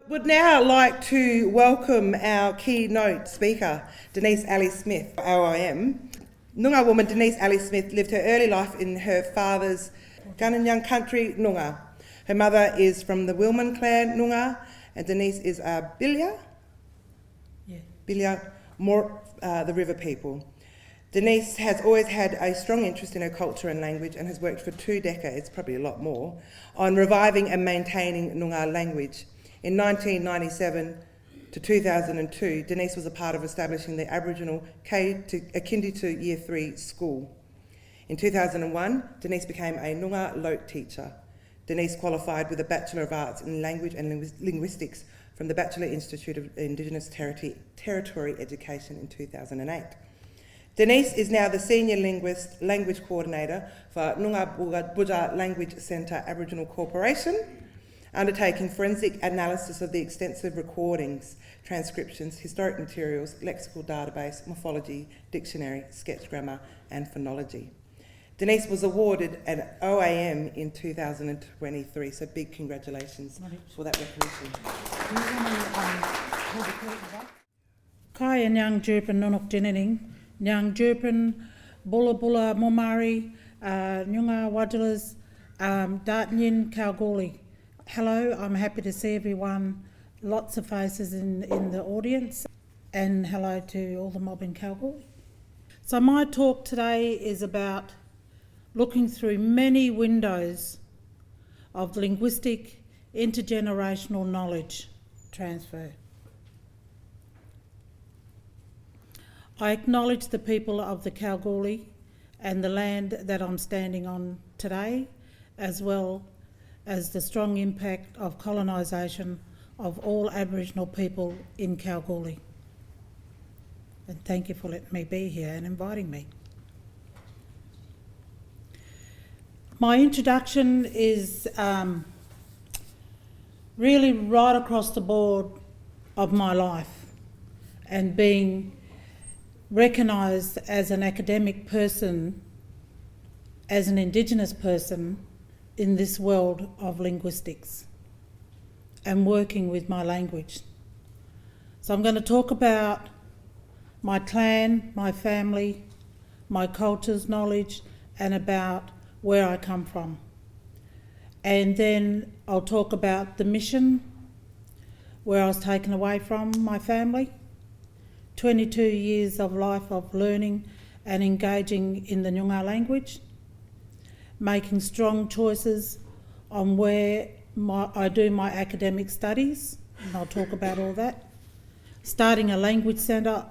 Would now like to welcome our keynote speaker, Denise Smith Ali OAM. Noongar woman Denise Smith lived her early life in her father's Ganyilku country, Noongar. Her mother is from the Wilman clan, Noongar, and Denise is a Bilia, the river people. Denise has always had a strong interest in her culture and language and has worked for 2 decades, probably a lot more, on reviving and maintaining Noongar language. In 1997 to 2002, Denise was a part of establishing the Aboriginal Kindy to Year 3 school. In 2001, Denise became a Noongar Lote teacher. Denise qualified with a Bachelor of Arts in Language and Linguistics from the Bachelor Institute of Indigenous Territory Education in 2008. Denise is now the Senior Linguist Language Coordinator for Noongar Budja Language Centre Aboriginal Corporation, undertaking forensic analysis of the extensive recordings, transcriptions, historic materials, lexical database, morphology, dictionary, sketch grammar and phonology. Denise was awarded an OAM in 2023, so big congratulations for that recognition. Kai and Yang Jurpan Nonok Jenining, Yang Jurpan, Bulla Bulla Momari, Noongar Wajalas, Dartnyin, Kalgoorlie. Hello, I'm happy to see everyone, lots of faces in the audience, and hello to all the mob in Kalgoorlie. So my talk today is about looking through many windows of linguistic intergenerational knowledge transfer. I acknowledge the people of the Kalgoorlie and the land that I'm standing on today, as well as the strong impact of colonisation of all Aboriginal people in Kalgoorlie. And thank you for letting me be here and inviting me. My introduction is really right across the board of my life and being recognised as an academic person, as an Indigenous person in this world of linguistics and working with my language. So I'm going to talk about my clan, my family, my culture's knowledge, and about where I come from. And then I'll talk about the mission, where I was taken away from my family, 22 years of life of learning and engaging in the Noongar language, making strong choices on where I do my academic studies, and I'll talk about all that, starting a language centre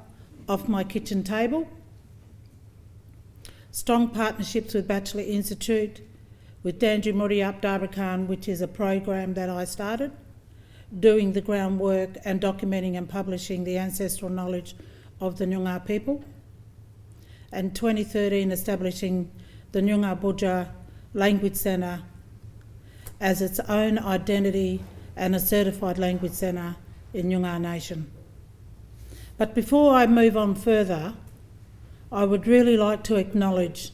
off my kitchen table, strong partnerships with Bachelor Institute, with Dandri Muriap Darbakan, which is a program that I started, doing the groundwork and documenting and publishing the ancestral knowledge of the Noongar people, and 2013 establishing the Noongar Budja Language Centre as its own identity and a certified language centre in Noongar Nation. But before I move on further, I would really like to acknowledge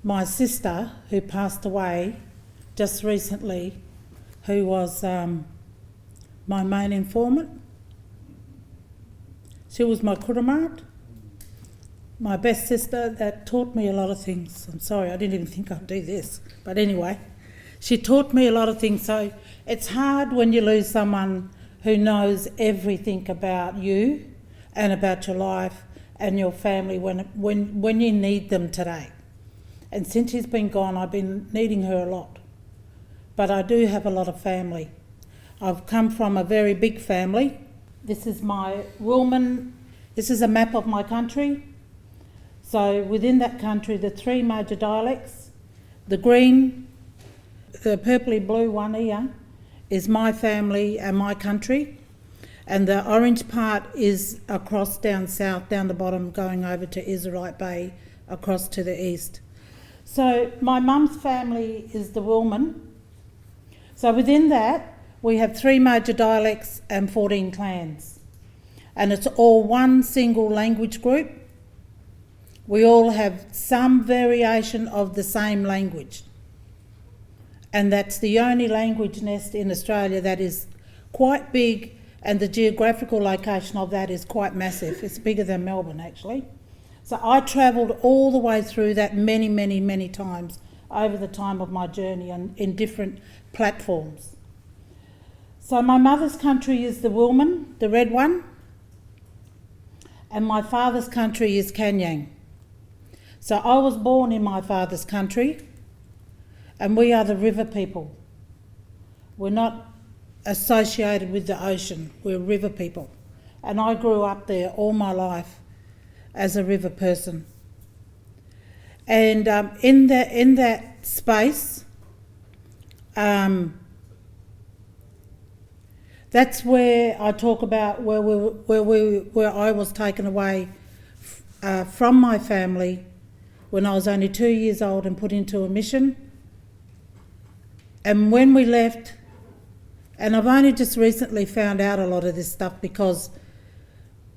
my sister who passed away just recently, who was my main informant. She was my kuramaat, my best sister that taught me a lot of things. I'm sorry, I didn't even think I'd do this. But anyway, she taught me a lot of things. So it's hard when you lose someone who knows everything about you and about your life and your family when you need them today. And since she's been gone, I've been needing her a lot. But I do have a lot of family. I've come from a very big family. This is my Wilman. This is a map of my country. So within that country, the 3 major dialects, the green, the purpley blue one here is my family and my country. And the orange part is across down south, down the bottom, going over to Israelite Bay, across to the east. So my mum's family is the Wilman. So within that, we have 3 major dialects and 14 clans. And it's all one single language group. We all have some variation of the same language. And that's the only language nest in Australia that is quite big, and the geographical location of that is quite massive. It's bigger than Melbourne, actually. So I travelled all the way through that many, many, many times over the time of my journey and in different platforms. So my mother's country is the Wilman, the red one, and my father's country is Kanyang. So I was born in my father's country, and we are the river people. We're not associated with the ocean, we're river people. And I grew up there all my life as a river person. And in that space, that's where I talk about where I was taken away from my family when I was only 2 years old and put into a mission. And when we left, and I've only just recently found out a lot of this stuff because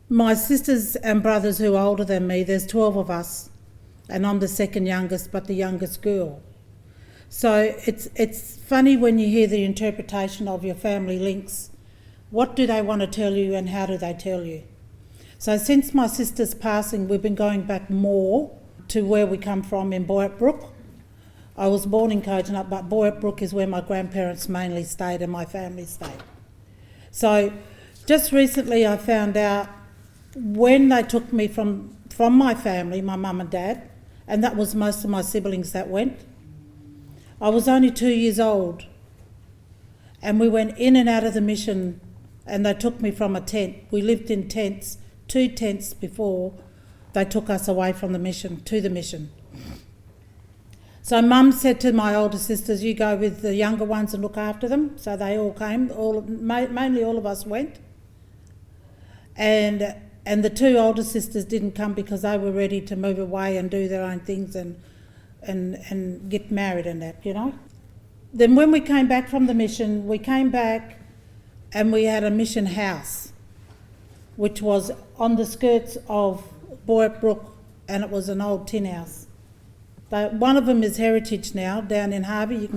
my sisters and brothers who are older than me, there's 12 of us, and I'm the second youngest, but the youngest girl. So it's funny when you hear the interpretation of your family links. What do they want to tell you and how do they tell you? So since my sister's passing, we've been going back more to where we come from in Boyup Brook. I was born in Kojonup, but Boyup Brook is where my grandparents mainly stayed and my family stayed. So just recently I found out when they took me from my family, my mum and dad, and that was most of my siblings that went. I was only 2 years old, and we went in and out of the mission, and they took me from a tent. We lived in tents, 2 tents before they took us away from the mission, to the mission. So Mum said to my older sisters, you go with the younger ones and look after them. So they all came, mainly all of us went. And the 2 older sisters didn't come because they were ready to move away and do their own things and get married and that, you know. Then when we came back from the mission, we came back and we had a mission house, which was on the skirts of Boyup Brook, and it was an old tin house. One of them is heritage now, down in Harvey.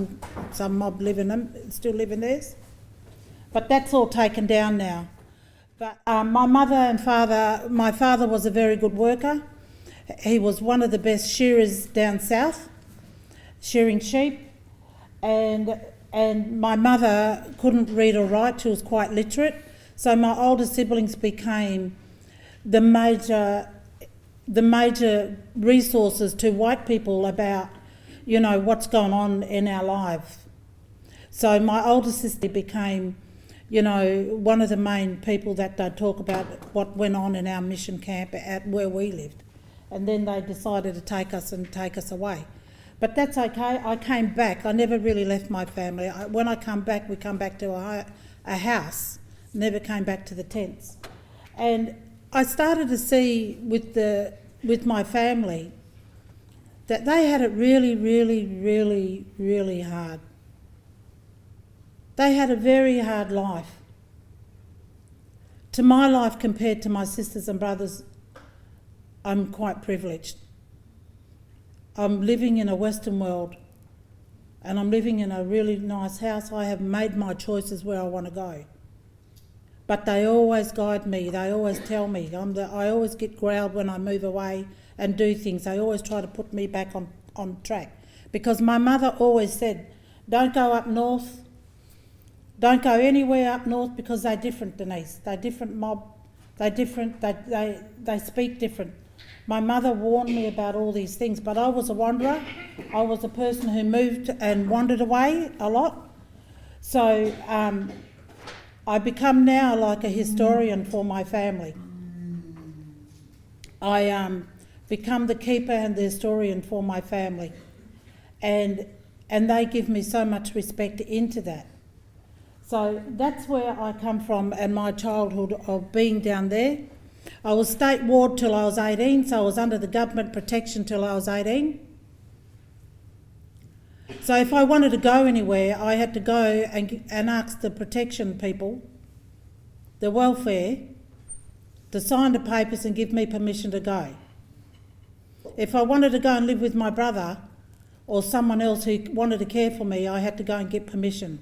Some mob live in them, still live in theirs. But that's all taken down now. But my mother and father, my father was a very good worker. He was one of the best shearers down south, shearing sheep. And my mother couldn't read or write, she was quite literate. So my older siblings became the major resources to white people about, you know, what's going on in our lives. So my older sister became, you know, one of the main people that they talk about what went on in our mission camp at where we lived. And then they decided to take us away. But that's okay. I came back. I never really left my family. When I come back, we come back to a house. Never came back to the tents. And I started to see with my family that they had it really, really, really, really hard. They had a very hard life. To my life compared to my sisters and brothers, I'm quite privileged. I'm living in a Western world and I'm living in a really nice house. I have made my choices where I want to go. But they always guide me, they always tell me. I always get growled when I move away and do things. They always try to put me back on track. Because my mother always said, don't go up north, don't go anywhere up north because they're different, Denise. They're different mob, they're different, they speak different. My mother warned me about all these things, but I was a wanderer. I was a person who moved and wandered away a lot. So I become now like a historian for my family. I become the keeper and the historian for my family. And they give me so much respect into that. So that's where I come from and my childhood of being down there. I was state ward till I was 18, so I was under the government protection till I was 18. So if I wanted to go anywhere, I had to go and ask the protection people, the welfare, to sign the papers and give me permission to go. If I wanted to go and live with my brother or someone else who wanted to care for me, I had to go and get permission.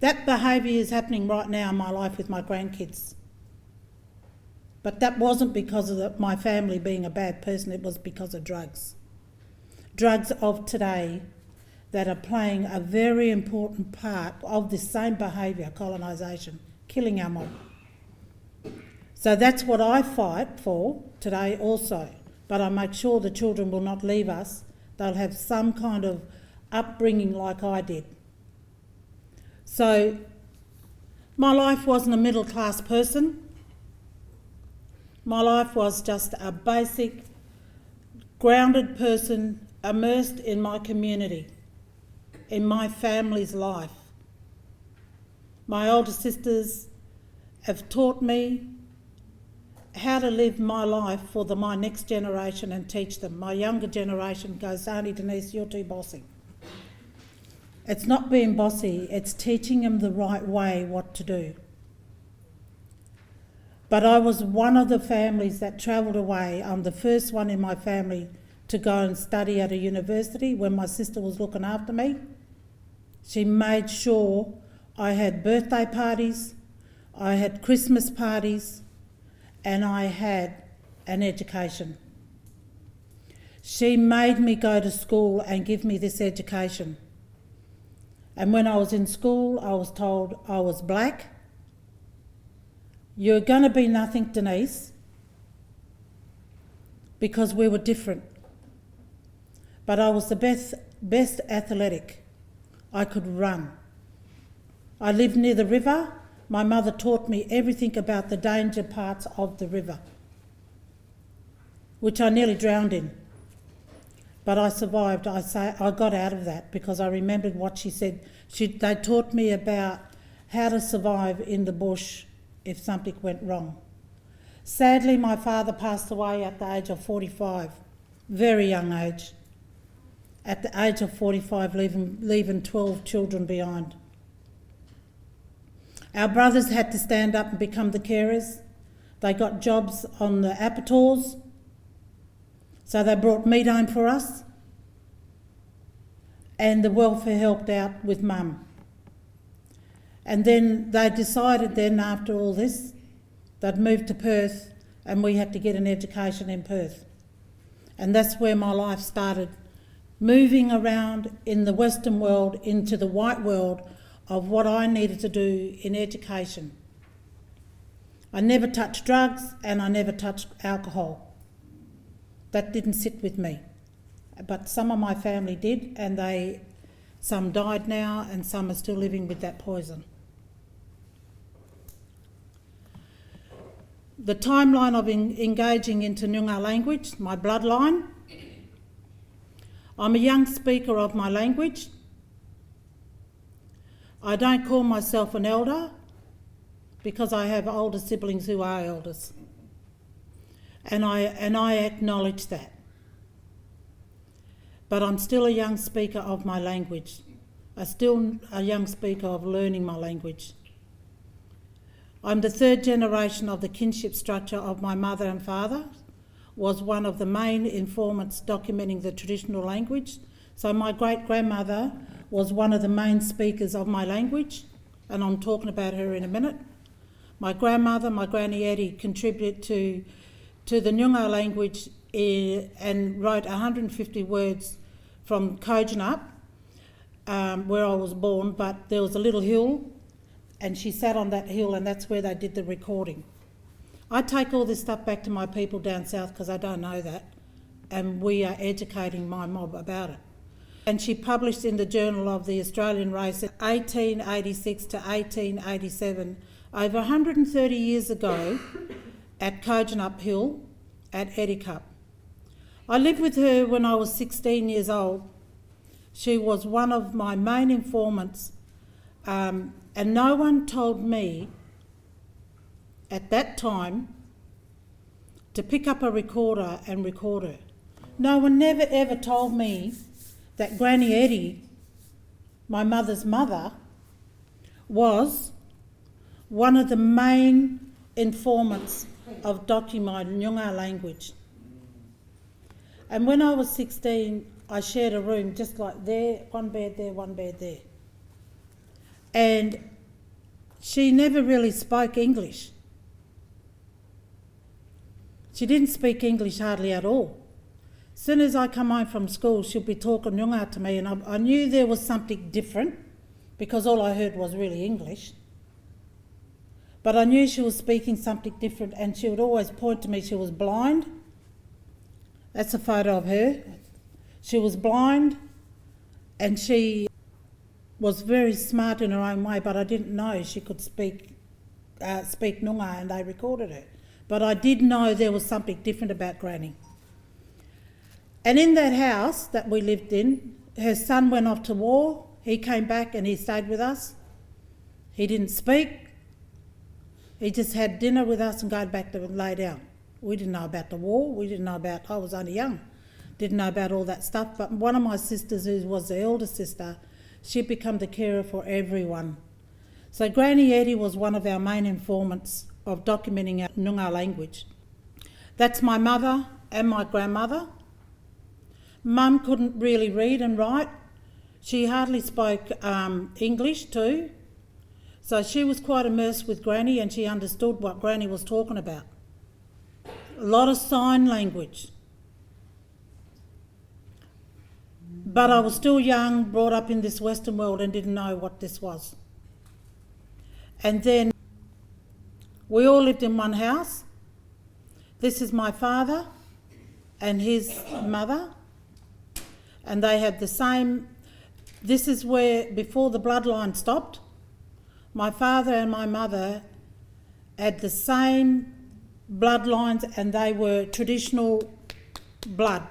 That behaviour is happening right now in my life with my grandkids. But that wasn't because of my family being a bad person, it was because of drugs. Drugs of today that are playing a very important part of this same behaviour, colonisation, killing our mob. So that's what I fight for today also. But I make sure the children will not leave us. They'll have some kind of upbringing like I did. So my life wasn't a middle class person. My life was just a basic, grounded person immersed in my community, in my family's life. My older sisters have taught me how to live my life for my next generation and teach them. My younger generation goes, Auntie Denise, you're too bossy. It's not being bossy, it's teaching them the right way what to do. But I was one of the families that travelled away. I'm the first one in my family to go and study at a university when my sister was looking after me. She made sure I had birthday parties, I had Christmas parties, and I had an education. She made me go to school and give me this education. And when I was in school, I was told I was black. You're going to be nothing, Denise, because we were different. But I was the best athletic. I could run. I lived near the river. My mother taught me everything about the danger parts of the river, which I nearly drowned in. But I survived. I got out of that because I remembered what she said. They taught me about how to survive in the bush if something went wrong. Sadly, my father passed away at the age of 45, very young age. At the age of 45, leaving 12 children behind. Our brothers had to stand up and become the carers. They got jobs on the apators, so they brought meat home for us, and the welfare helped out with Mum. And then they decided then, after all this, they'd move to Perth and we had to get an education in Perth. And that's where my life started, moving around in the Western world into the white world of what I needed to do in education. I never touched drugs and I never touched alcohol. That didn't sit with me. But some of my family did, and some died now and some are still living with that poison. The timeline of engaging into Noongar language, my bloodline. I'm a young speaker of my language. I don't call myself an elder because I have older siblings who are elders. And I acknowledge that. But I'm still a young speaker of my language. I'm still a young speaker of learning my language. I'm the third generation of the kinship structure of my mother and father, was one of the main informants documenting the traditional language. So my great-grandmother was one of the main speakers of my language, and I'm talking about her in a minute. My grandmother, my Granny Eddie, contributed to the Noongar language and wrote 150 words from Kojonup, where I was born, but there was a little hill and she sat on that hill and that's where they did the recording. I take all this stuff back to my people down south because I don't know that, and we are educating my mob about it. And she published in the Journal of the Australian Race 1886 to 1887, over 130 years ago, at Kojonup Hill at Edicup. I lived with her when I was 16 years old. She was one of my main informants, and no one told me at that time to pick up a recorder and record her. No one never ever told me that Granny Eddie, my mother's mother, was one of the main informants of documenting Noongar language. And when I was 16, I shared a room just like there, one bed there, one bed there. And she never really spoke English. She didn't speak English hardly at all. As soon as I come home from school, she'll be talking Noongar to me, and I knew there was something different because all I heard was really English. But I knew she was speaking something different, and she would always point to me. She was blind. That's a photo of her. She was blind, and she was very smart in her own way, but I didn't know she could speak Noongar, and they recorded her. But I did know there was something different about Granny. And in that house that we lived in, her son went off to war. He came back and he stayed with us. He didn't speak. He just had dinner with us and go back to lay down. We didn't know about the war. We didn't know about, I was only young, didn't know about all that stuff. But one of my sisters, who was the elder sister, she'd become the carer for everyone. So Granny Eddie was one of our main informants of documenting our Noongar language. That's my mother and my grandmother. Mum couldn't really read and write. She hardly spoke English too. So she was quite immersed with Granny, and she understood what Granny was talking about. A lot of sign language. But I was still young, brought up in this Western world, and didn't know what this was. And then we all lived in one house. This is my father and his mother, and they had the same. This is where, before the bloodline stopped, my father and my mother had the same bloodlines, and they were traditional blood.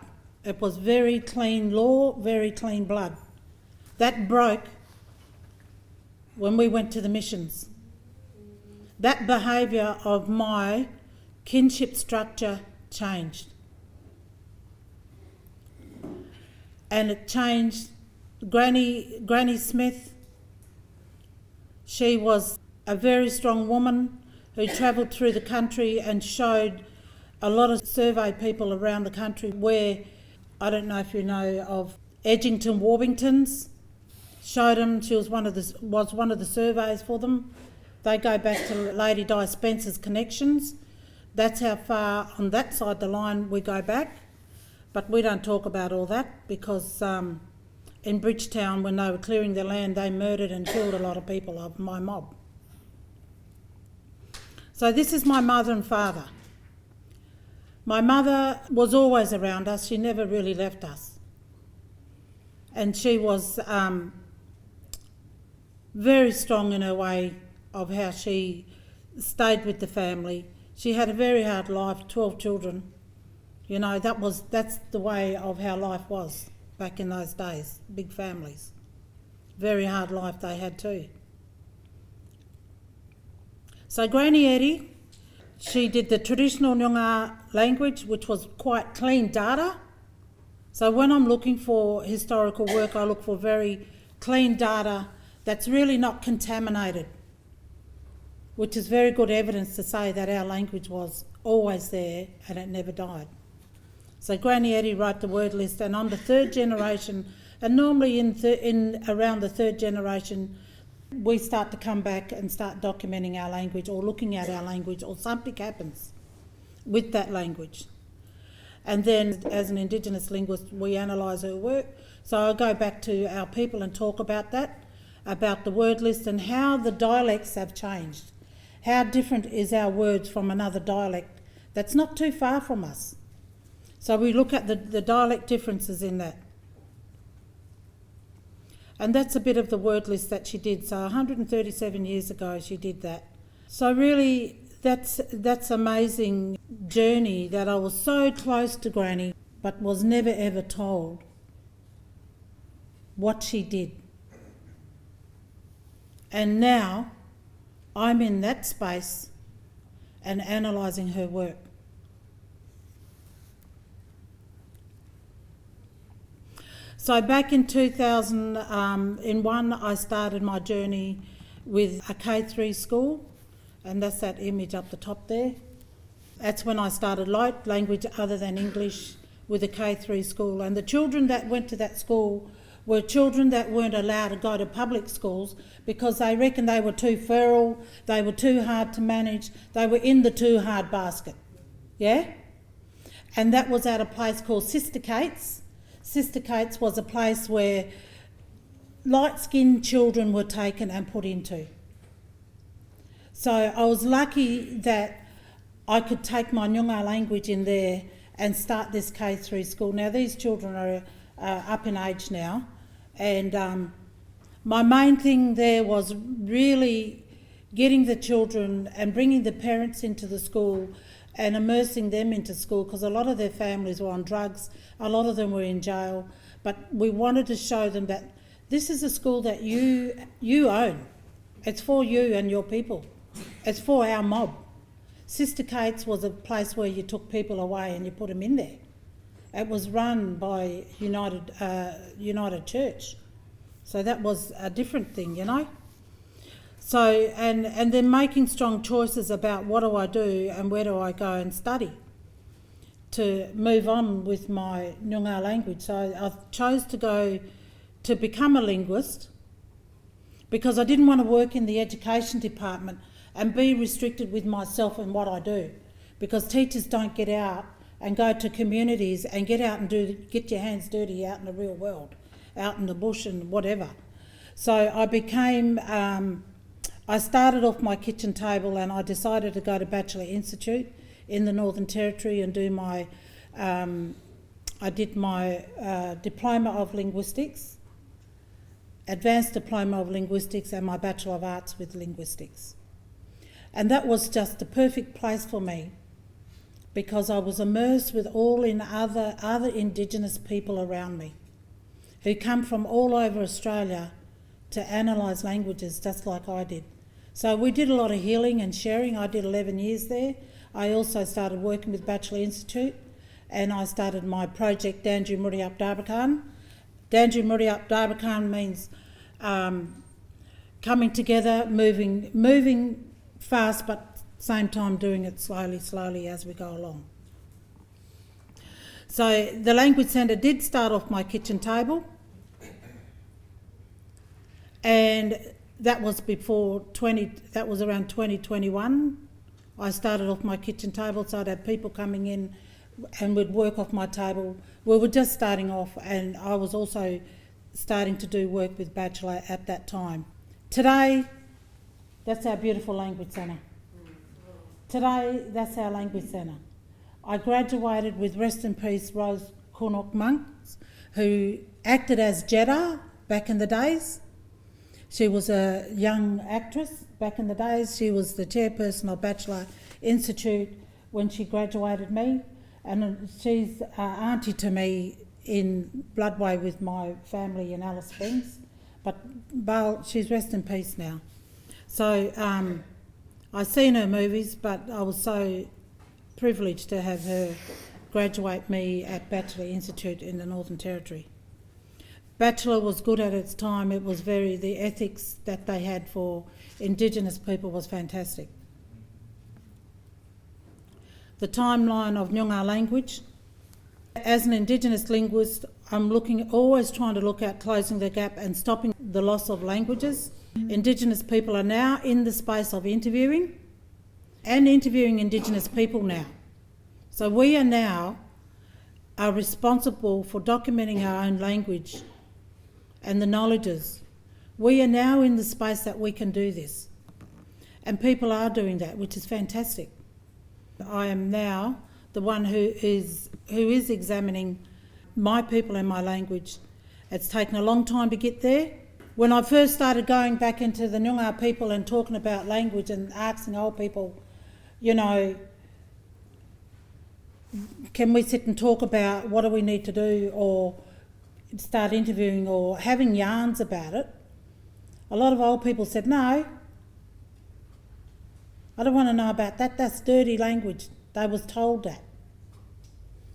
It was very clean law, very clean blood. That broke when we went to the missions. That behaviour of my kinship structure changed. And it changed. Granny Smith, she was a very strong woman who travelled through the country and showed a lot of survey people around the country where, I don't know if you know of Edgington Warburtons, showed them. She was one of the surveys for them. They go back to Lady Di Spencer's connections. That's how far on that side of the line we go back. But we don't talk about all that because in Bridgetown, when they were clearing their land, they murdered and killed a lot of people of my mob. So this is my mother and father. My mother was always around us. She never really left us. And she was very strong in her way of how she stayed with the family. She had a very hard life, 12 children. You know, that's the way of how life was back in those days, big families. Very hard life they had too. So Granny Eddie, she did the traditional Noongar language, which was quite clean data. So when I'm looking for historical work, I look for very clean data that's really not contaminated, which is very good evidence to say that our language was always there and it never died. So Granny Eddie wrote the word list, and I'm the third generation, and normally in around the third generation, we start to come back and start documenting our language or looking at our language, or something happens with that language. And then as an Indigenous linguist, we analyse her work. So I go back to our people and talk about that, about the word list and how the dialects have changed. How different is our words from another dialect that's not too far from us. So we look at the dialect differences in that. And that's a bit of the word list that she did. So 137 years ago she did that. So really that's amazing journey that I was so close to Granny but was never ever told what she did. And now I'm in that space and analysing her work. So back in 2001, I started my journey with a K3 school, and that's that image up the top there. That's when I started language other than English with a K3 school. And the children that went to that school were children that weren't allowed to go to public schools because they reckoned they were too feral, they were too hard to manage, they were in the too hard basket. Yeah? And that was at a place called Sister Kate's. Sister Kate's was a place where light-skinned children were taken and put into. So I was lucky that I could take my Noongar language in there and start this K3 school. Now these children are up in age now, and my main thing there was really getting the children and bringing the parents into the school and immersing them into school, because a lot of their families were on drugs, a lot of them were in jail, but we wanted to show them that this is a school that you own. It's for you and your people. It's for our mob. Sister Kate's was a place where you took people away and you put them in there. It was run by United Church. So that was a different thing, you know. So, and they're making strong choices about what do I do and where do I go and study to move on with my Noongar language. So I chose to go to become a linguist because I didn't want to work in the education department and be restricted with myself and what I do, because teachers don't get out and go to communities and get out and get your hands dirty out in the real world, out in the bush and whatever. So I became, I started off my kitchen table and I decided to go to Bachelor Institute in the Northern Territory and do my, I did my Diploma of Linguistics, Advanced Diploma of Linguistics and my Bachelor of Arts with Linguistics. And that was just the perfect place for me because I was immersed with other Indigenous people around me who come from all over Australia to analyse languages just like I did. So we did a lot of healing and sharing. I did 11 years there. I also started working with Bachelor Institute and I started my project Dandju Muriap Darbakan. Dandju Muriap Darbakan means coming together, moving fast, but same time doing it slowly as we go along. So the Language Centre did start off my kitchen table, and that was around 2021. I started off my kitchen table, so I'd have people coming in and we'd work off my table. We were just starting off, and I was also starting to do work with Bachelor at that time. Today, that's our beautiful Language Centre. Today, that's our Language Centre. I graduated with Rest in Peace Rose Cornock Monks, who acted as Jeddah back in the days. She was a young actress back in the days. She was the chairperson of Bachelor Institute when she graduated me, and she's auntie to me in Bloodway with my family in Alice Springs, but she's rest in peace now. So I've seen her movies, but I was so privileged to have her graduate me at Bachelor Institute in the Northern Territory. Bachelor was good at its time. It was the ethics that they had for Indigenous people was fantastic. The timeline of Noongar language. As an Indigenous linguist, I'm always trying to look at closing the gap and stopping the loss of languages. Indigenous people are now in the space of interviewing Indigenous people now. So we are responsible for documenting our own language and the knowledges. We are now in the space that we can do this. And people are doing that, which is fantastic. I am now the one who is examining my people and my language. It's taken a long time to get there. When I first started going back into the Noongar people and talking about language and asking old people, you know, can we sit and talk about what do we need to do, or start interviewing or having yarns about it, a lot of old people said, no, I don't want to know about that, that's dirty language. They was told that.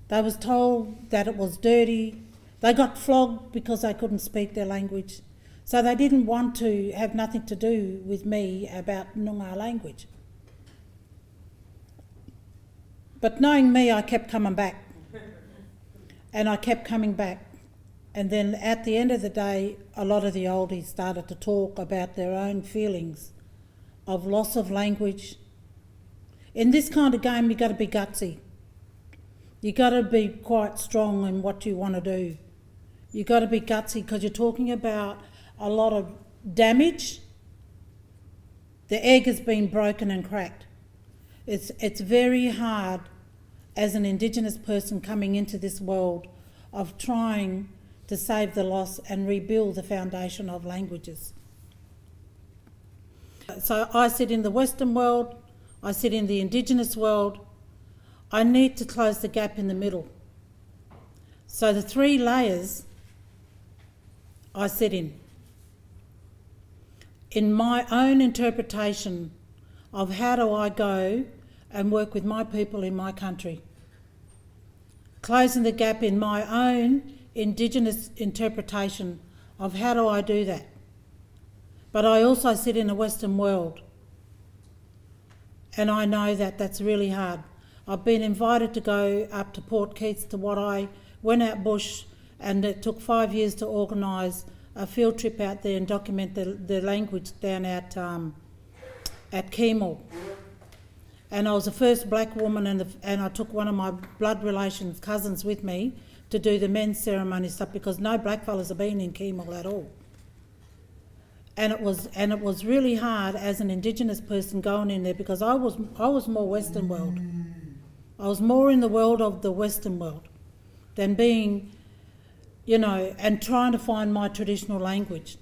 They was told that it was dirty. They got flogged because they couldn't speak their language. So they didn't want to have nothing to do with me about Noongar language. But knowing me, I kept coming back. And I kept coming back. And then at the end of the day, a lot of the oldies started to talk about their own feelings of loss of language. In this kind of game, you've got to be gutsy. You've got to be quite strong in what you want to do. You've got to be gutsy because you're talking about a lot of damage. The egg has been broken and cracked. It's very hard as an Indigenous person coming into this world of trying to save the loss and rebuild the foundation of languages. So I sit in the Western world, I sit in the Indigenous world. I need to close the gap in the middle. So the three layers I sit in my own interpretation of how do I go and work with my people in my country. Closing the gap in my own Indigenous interpretation of how do I do that. But I also sit in a Western world, and I know that that's really hard. I've been invited to go up to Port Keats to what I went out bush, and it took 5 years to organise a field trip out there and document the language down at Keynote. And I was the first black woman, and I took one of my blood relations, cousins, with me to do the men's ceremony stuff because no black fellas have been in Keynote at all. And it was really hard as an Indigenous person going in there because I was more Western world. I was more in the world of the Western world than being, and trying to find my traditional language.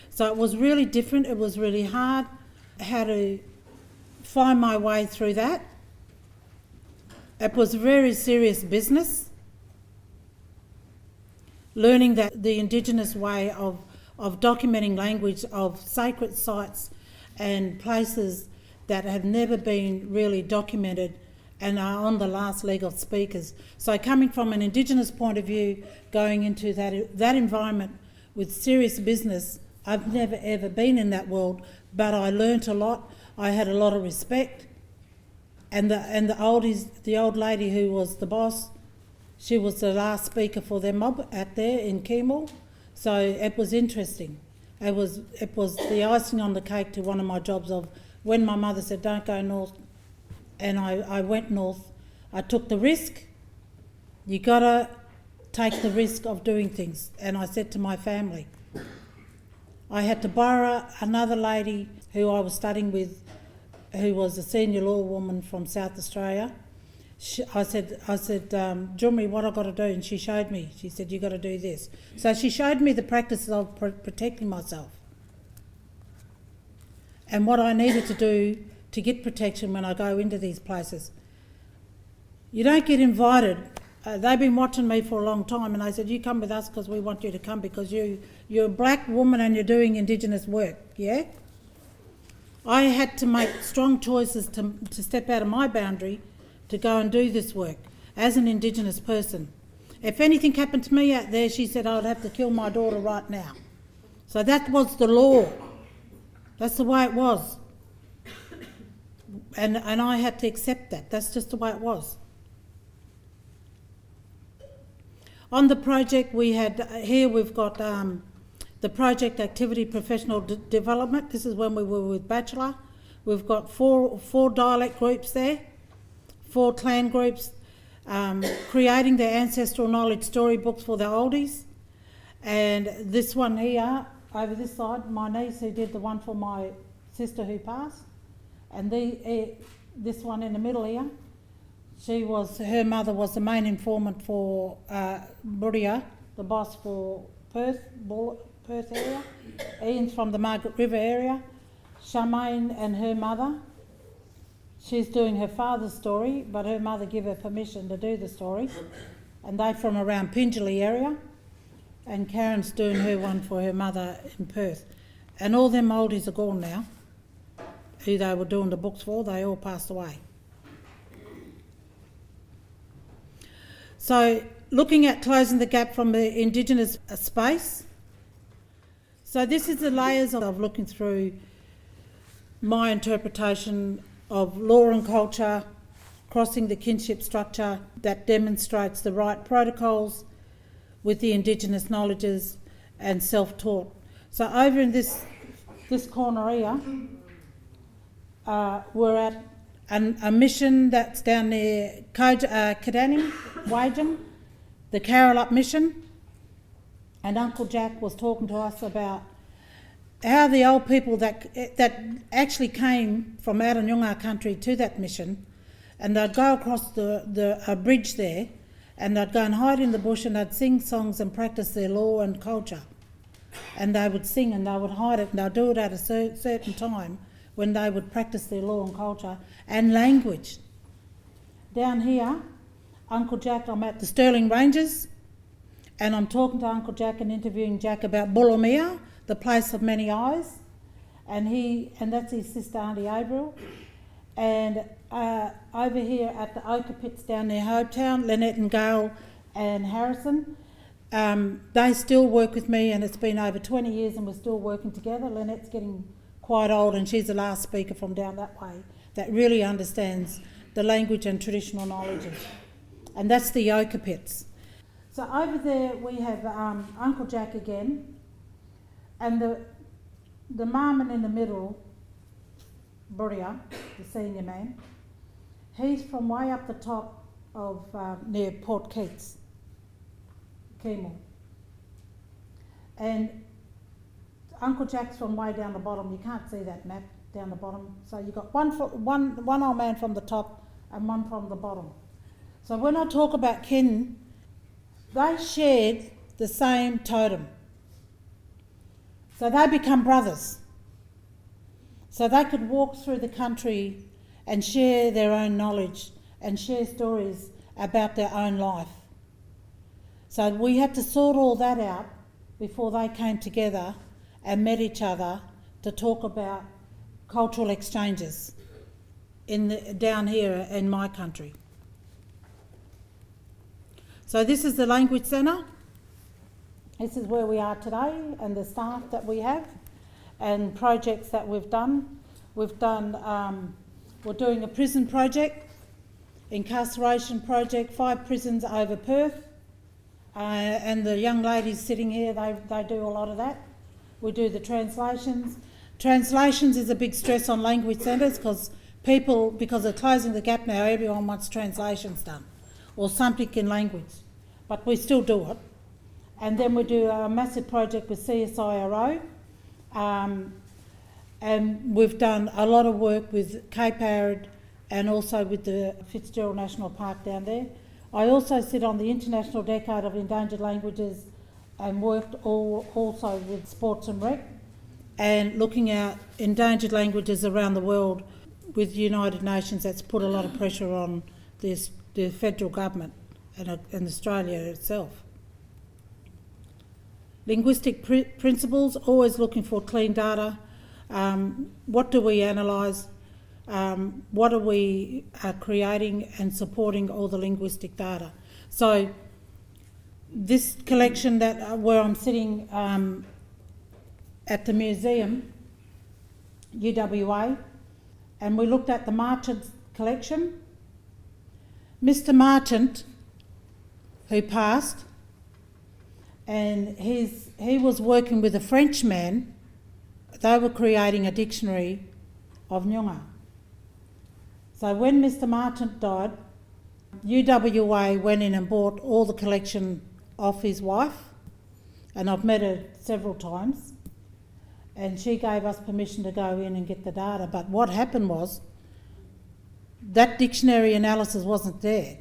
So it was really different. It was really hard how to find my way through that. It was very serious business. Learning that the Indigenous way of documenting language of sacred sites and places that have never been really documented and are on the last leg of speakers. So coming from an Indigenous point of view, going into that environment with serious business, I've never ever been in that world, but I learnt a lot. I had a lot of respect. And the old lady who was the boss, she was the last speaker for their mob out there in Keemul. So it was interesting. It was the icing on the cake to one of my jobs of when my mother said, don't go north, and I went north. I took the risk. You got to take the risk of doing things. And I said to my family, I had to borrow another lady who I was studying with, who was a senior law woman from South Australia. I said, Jumri, what I got to do? And she showed me. She said, you got to do this. So she showed me the practices of protecting myself and what I needed to do to get protection when I go into these places. You don't get invited. They've been watching me for a long time, and they said, you come with us because we want you to come because you're a black woman and you're doing Indigenous work, yeah? I had to make strong choices to step out of my boundary to go and do this work as an Indigenous person. If anything happened to me out there, she said I would have to kill my daughter right now. So that was the law. That's the way it was. And I had to accept that. That's just the way it was. On the project we've got the project activity professional development. This is when we were with Bachelor. We've got four dialect groups there, 4 clan groups, creating their ancestral knowledge storybooks for the oldies. And this one here, over this side, my niece who did the one for my sister who passed. And this one in the middle here, her mother was the main informant for Buria, the boss for Perth area. Ian's from the Margaret River area. Charmaine and her mother, she's doing her father's story, but her mother gave her permission to do the story. And they're from around Pingelly area. And Karen's doing her one for her mother in Perth. And all them oldies are gone now, who they were doing the books for. They all passed away. So looking at closing the gap from the Indigenous space. So this is the layers of looking through my interpretation of law and culture, crossing the kinship structure that demonstrates the right protocols with the Indigenous knowledges and self-taught. So over in this corner here, we're at a mission that's down near Kadanning, Wajan, the Carolup mission, and Uncle Jack was talking to us about how the old people that actually came from out of Noongar country to that mission, and they'd go across a bridge there, and they'd go and hide in the bush and they'd sing songs and practice their law and culture. And they would sing and they would hide it, and they'd do it at a certain time when they would practice their law and culture and language. Down here, Uncle Jack, I'm at the Stirling Ranges, and I'm talking to Uncle Jack and interviewing Jack about Bullamia, the place of many eyes, and that's his sister Auntie Avril. And over here at the Ochre Pits down near Hopetown, Lynette and Gail and Harrison, they still work with me, and it's been over 20 years and we're still working together. Lynette's getting quite old and she's the last speaker from down that way that really understands the language and traditional knowledges. And that's the Ochre Pits. So over there we have Uncle Jack again, and the marmon in the middle, Buria, the senior man, he's from way up the top of near Port Keats, Keemul. And Uncle Jack's from way down the bottom. You can't see that map down the bottom. So you've got one old man from the top and one from the bottom. So when I talk about kin, they shared the same totem. So they become brothers. So they could walk through the country and share their own knowledge and share stories about their own life. So we had to sort all that out before they came together and met each other to talk about cultural exchanges down here in my country. So this is the Language Centre. This is where we are today and the staff that we have and projects that we've done. We're doing a prison project, incarceration project, 5 prisons over Perth. And the young ladies sitting here, they do a lot of that. We do the translations. Translations is a big stress on language centres because they're closing the gap now, everyone wants translations done or something in language. But we still do it. And then we do a massive project with CSIRO. And we've done a lot of work with Cape Arid and also with the Fitzgerald National Park down there. I also sit on the International Decade of Endangered Languages and worked also with Sports and Rec and looking at endangered languages around the world with the United Nations. That's put a lot of pressure on the federal government and Australia itself. Linguistic principles, always looking for clean data. What do we analyse? What are we creating and supporting all the linguistic data? So this collection where I'm sitting at the museum, UWA, and we looked at the Marchant collection. Mr. Marchant, who passed, and he was working with a Frenchman. They were creating a dictionary of Noongar. So when Mr. Marchant died, UWA went in and bought all the collection off his wife, and I've met her several times, and she gave us permission to go in and get the data. But what happened was that dictionary analysis wasn't there.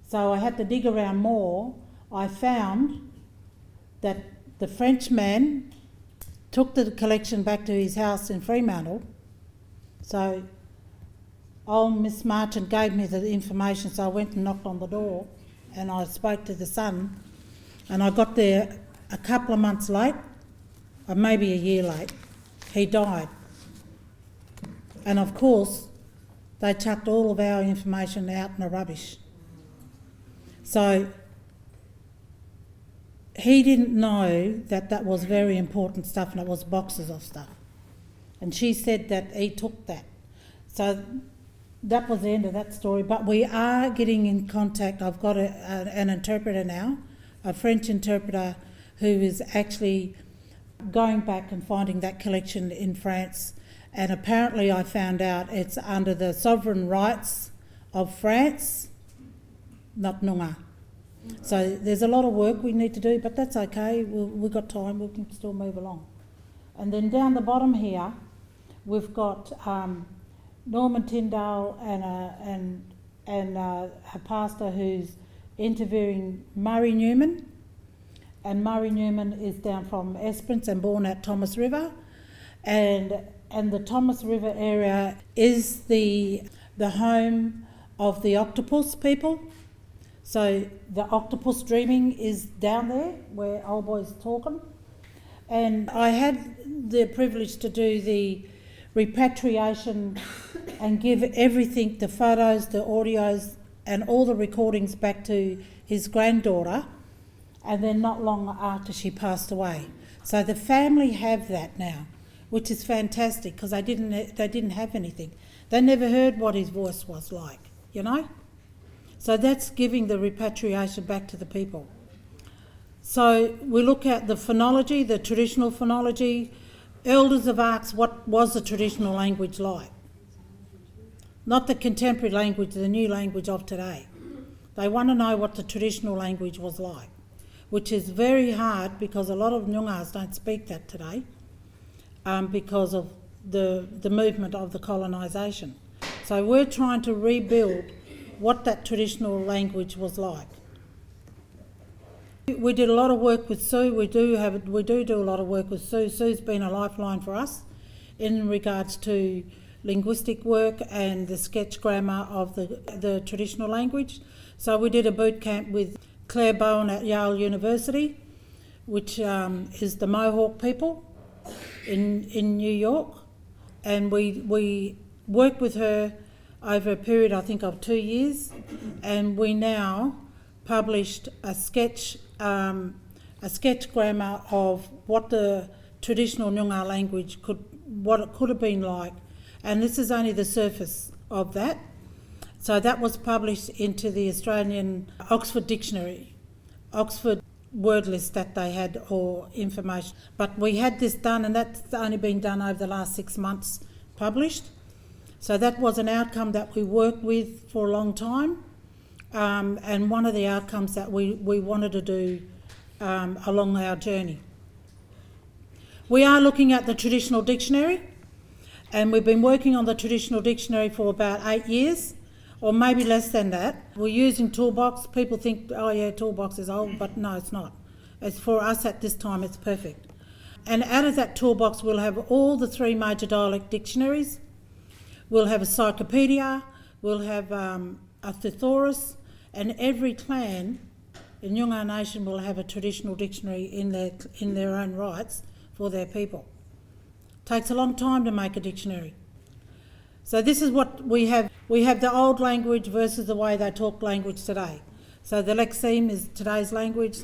So I had to dig around more. I found that the Frenchman took the collection back to his house in Fremantle. So old Miss Marchant gave me the information, so I went and knocked on the door and I spoke to the son, and I got there a couple of months late, or maybe a year late. He died. And of course, they chucked all of our information out in the rubbish. So he didn't know that was very important stuff, and it was boxes of stuff. And she said that he took that. So that was the end of that story. But we are getting in contact. I've got an interpreter now a French interpreter who is actually going back and finding that collection in France. And apparently I found out it's under the sovereign rights of France, not Noongar. So there's a lot of work we need to do, but that's okay. We've got time. We can still move along. And then down the bottom here, we've got Norman Tyndale and a pastor who's interviewing Murray Newman. And Murray Newman is down from Esperance and born at Thomas River. And the Thomas River area is the home of the octopus people. So the octopus dreaming is down there where old boy's talking. And I had the privilege to do the repatriation and give everything, the photos, the audios and all the recordings back to his granddaughter, and then not long after she passed away. So the family have that now, which is fantastic because they didn't have anything. They never heard what his voice was like, you know? So that's giving the repatriation back to the people. So we look at the phonology, the traditional phonology. Elders have asked what was the traditional language like. Not the contemporary language, the new language of today. They want to know what the traditional language was like, which is very hard because a lot of Noongars don't speak that today because of the movement of the colonisation. So we're trying to rebuild what that traditional language was like. We did a lot of work with Sue. We do do a lot of work with Sue. Sue's been a lifeline for us in regards to linguistic work and the sketch grammar of the traditional language. So we did a boot camp with Claire Bowen at Yale University, which is the Mohawk people in New York, and we worked with her over a period, I think, of 2 years, and we now published a sketch grammar of what the traditional Noongar language what it could have been like, and this is only the surface of that. So that was published into the Australian Oxford Dictionary, Oxford word list that they had or information. But we had this done, and that's only been done over the last 6 months, published. So that was an outcome that we worked with for a long time, and one of the outcomes that we wanted to do along our journey. We are looking at the traditional dictionary, and we've been working on the traditional dictionary for about 8 years, or maybe less than that. We're using Toolbox. People think, oh yeah, Toolbox is old, but no, it's not. It's for us at this time, it's perfect. And out of that Toolbox, we'll have all the 3 major dialect dictionaries. We'll have a cyclopedia, we'll have a thesaurus, and every clan in Noongar Nation will have a traditional dictionary in their own rights for their people. Takes a long time to make a dictionary. So this is what we have. We have the old language versus the way they talk language today. So the lexeme is today's language,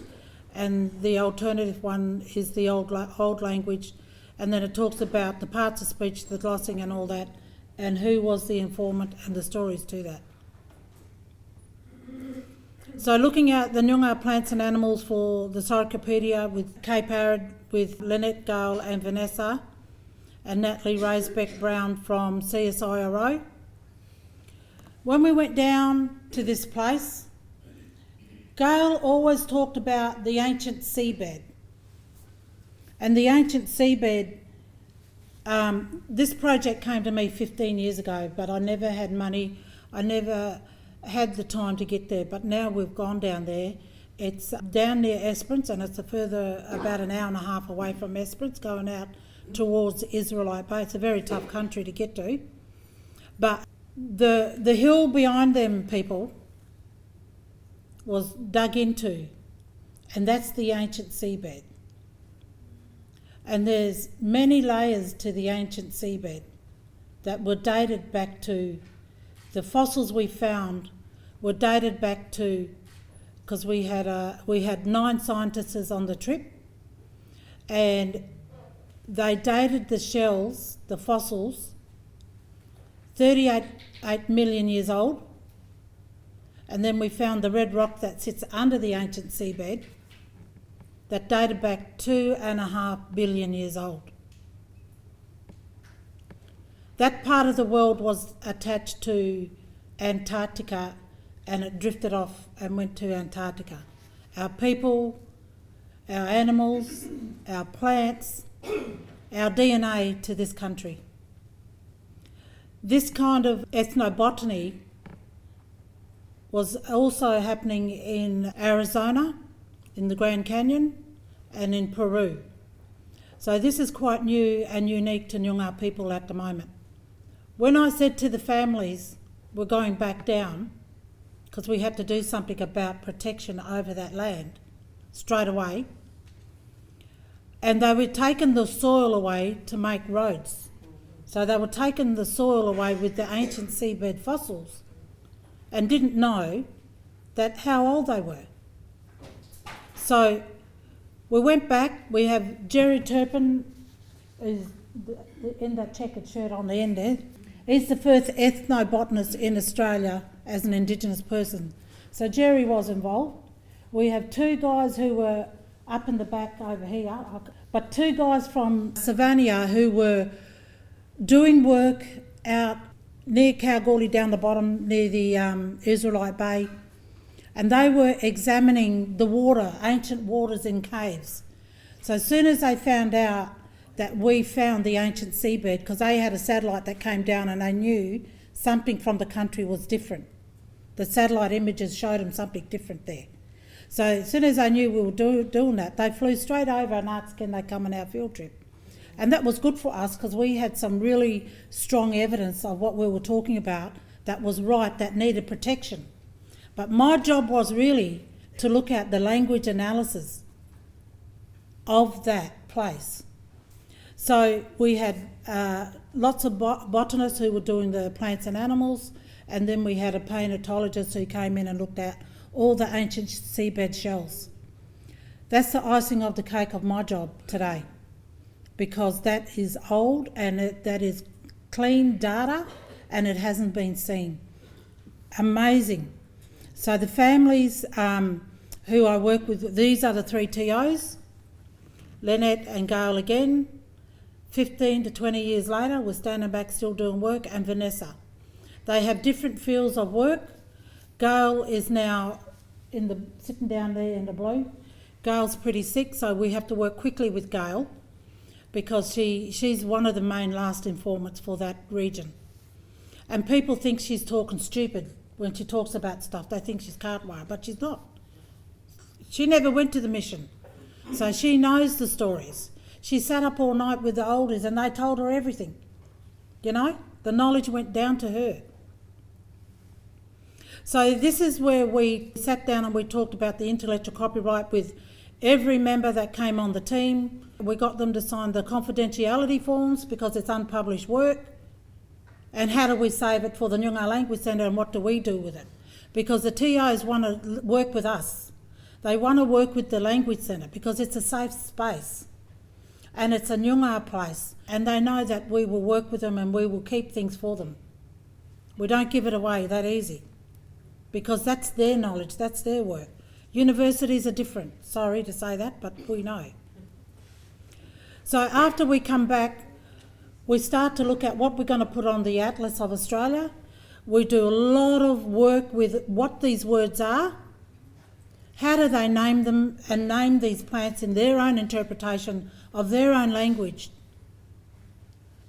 and the alternative one is the old language, and then it talks about the parts of speech, the glossing and all that, and who was the informant and the stories to that. So looking at the Noongar plants and animals for the Cyclopedia with Kay Parrott, with Lynette Gale and Vanessa, and Natalie Raisbeck-Brown from CSIRO. When we went down to this place, Gail always talked about the ancient seabed. And the ancient seabed, this project came to me 15 years ago, but I never had money, I never had the time to get there, but now we've gone down there. It's down near Esperance, and it's a further about an hour and a half away from Esperance, going out towards Israelite Bay. It's a very tough country to get to. But the hill behind them people was dug into, and that's the ancient seabed. And there's many layers to the ancient seabed that were dated back to, the fossils we found were dated back to, because we had 9 scientists on the trip, and they dated the shells, the fossils, 38 million years old, and then we found the red rock that sits under the ancient seabed, that dated back 2.5 billion years old. That part of the world was attached to Antarctica and it drifted off and went to Antarctica. Our people, our animals, our plants, our DNA to this country. This kind of ethnobotany was also happening in Arizona, in the Grand Canyon, and in Peru. So this is quite new and unique to Noongar people at the moment. When I said to the families, we're going back down, because we had to do something about protection over that land straight away, and they were taking the soil away to make roads. So they were taking the soil away with the ancient seabed fossils and didn't know that how old they were. So we went back. We have Jerry Turpin, is in that checkered shirt on the end there. He's the first ethnobotanist in Australia as an Indigenous person. So Jerry was involved. We have two guys who were up in the back over here, but two guys from Savannah who were doing work out near Kalgoorlie down the bottom near the Israelite Bay, and they were examining the water, ancient waters in caves. So as soon as they found out that we found the ancient seabed, because they had a satellite that came down and they knew something from the country was different. The satellite images showed them something different there. So as soon as they knew we were doing that, they flew straight over and asked can they come on our field trip. And that was good for us because we had some really strong evidence of what we were talking about that was right, that needed protection. But my job was really to look at the language analysis of that place. So we had lots of botanists who were doing the plants and animals, and then we had a paleontologist who came in and looked at all the ancient seabed shells. That's the icing of the cake of my job today, because that is old and that is clean data and it hasn't been seen. Amazing. So the families who I work with, these are the three TOs, Lynette and Gail again. 15 to 20 years later, we're standing back still doing work, and Vanessa. They have different fields of work. Gail is now sitting down there in the blue. Gail's pretty sick, so we have to work quickly with Gail because she's one of the main last informants for that region. And people think she's talking stupid when she talks about stuff. They think she's cartwire, but she's not. She never went to the mission, so she knows the stories. She sat up all night with the oldies and they told her everything. You know, the knowledge went down to her. So this is where we sat down and we talked about the intellectual copyright with every member that came on the team. We got them to sign the confidentiality forms because it's unpublished work. And how do we save it for the Noongar Language Centre and what do we do with it? Because the TOs want to work with us. They want to work with the Language Centre because it's a safe space. And it's a Noongar place, and they know that we will work with them and we will keep things for them. We don't give it away that easy, because that's their knowledge, that's their work. Universities are different, sorry to say that, but we know. So after we come back, we start to look at what we're going to put on the Atlas of Australia. We do a lot of work with what these words are. How do they name them and name these plants in their own interpretation of their own language?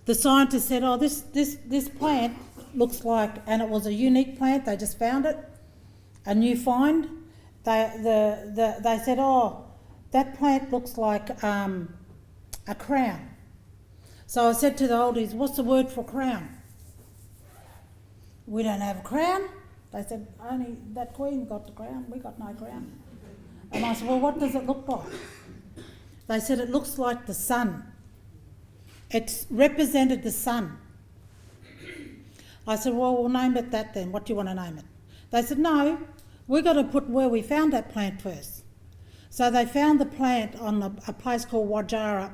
The scientists said, oh, this plant looks like, and it was a unique plant, they just found it, a new find. They said, oh, that plant looks like a crown. So I said to the oldies, what's the word for crown? We don't have a crown. They said, only that queen got the crown, we got no crown. And I said, well, what does it look like? They said, it looks like the sun. It's represented the sun. I said, well, we'll name it that then. What do you want to name it? They said, no, we've got to put where we found that plant first. So they found the plant on a place called Wajara,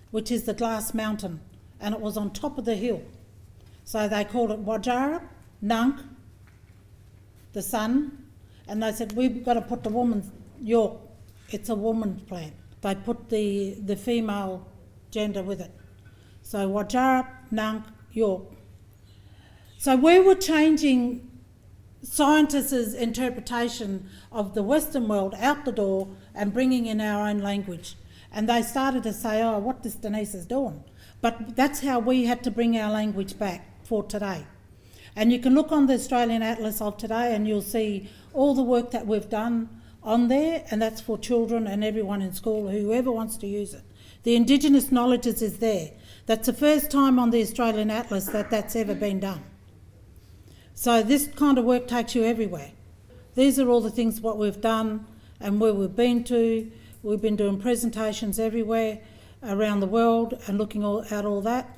which is the glass mountain, and it was on top of the hill. So they called it Wajara, Nunk, the sun, and they said, we've got to put the woman's York. It's a woman's plant. they put the female gender with it. So Wajarap, Nunk, York. So we were changing scientists' interpretation of the Western world out the door and bringing in our own language. And they started to say, oh, what this Denise is doing. But that's how we had to bring our language back for today. And you can look on the Australian Atlas of today and you'll see all the work that we've done on there, and that's for children and everyone in school, whoever wants to use it. The Indigenous knowledges is there. That's the first time on the Australian Atlas that that's ever been done. So this kind of work takes you everywhere. These are all the things what we've done and where we've been to. We've been doing presentations everywhere around the world and looking at all that.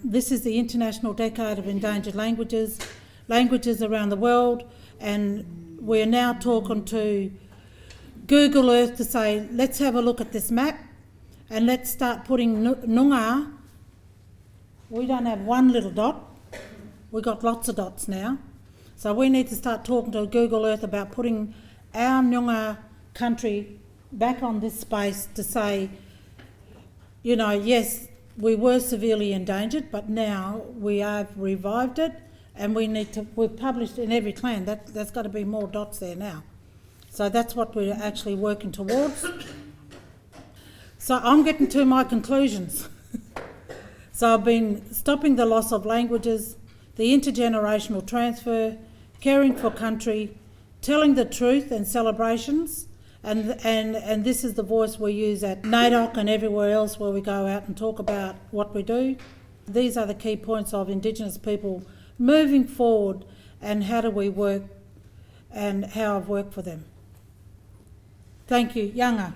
This is the International Decade of Endangered Languages, languages around the world, and we're now talking to Google Earth to say, let's have a look at this map and let's start putting Noongar. We don't have one little dot, we've got lots of dots now. So we need to start talking to Google Earth about putting our Noongar country back on this space to say, you know, yes, we were severely endangered, but now we have revived it and we've published in every clan, there's got to be more dots there now. So that's what we're actually working towards. So I'm getting to my conclusions. So I've been stopping the loss of languages, the intergenerational transfer, caring for country, telling the truth and celebrations, and this is the voice we use at NAIDOC and everywhere else where we go out and talk about what we do. These are the key points of Indigenous people moving forward and how do we work and how I've worked for them. Thank you. Yanga.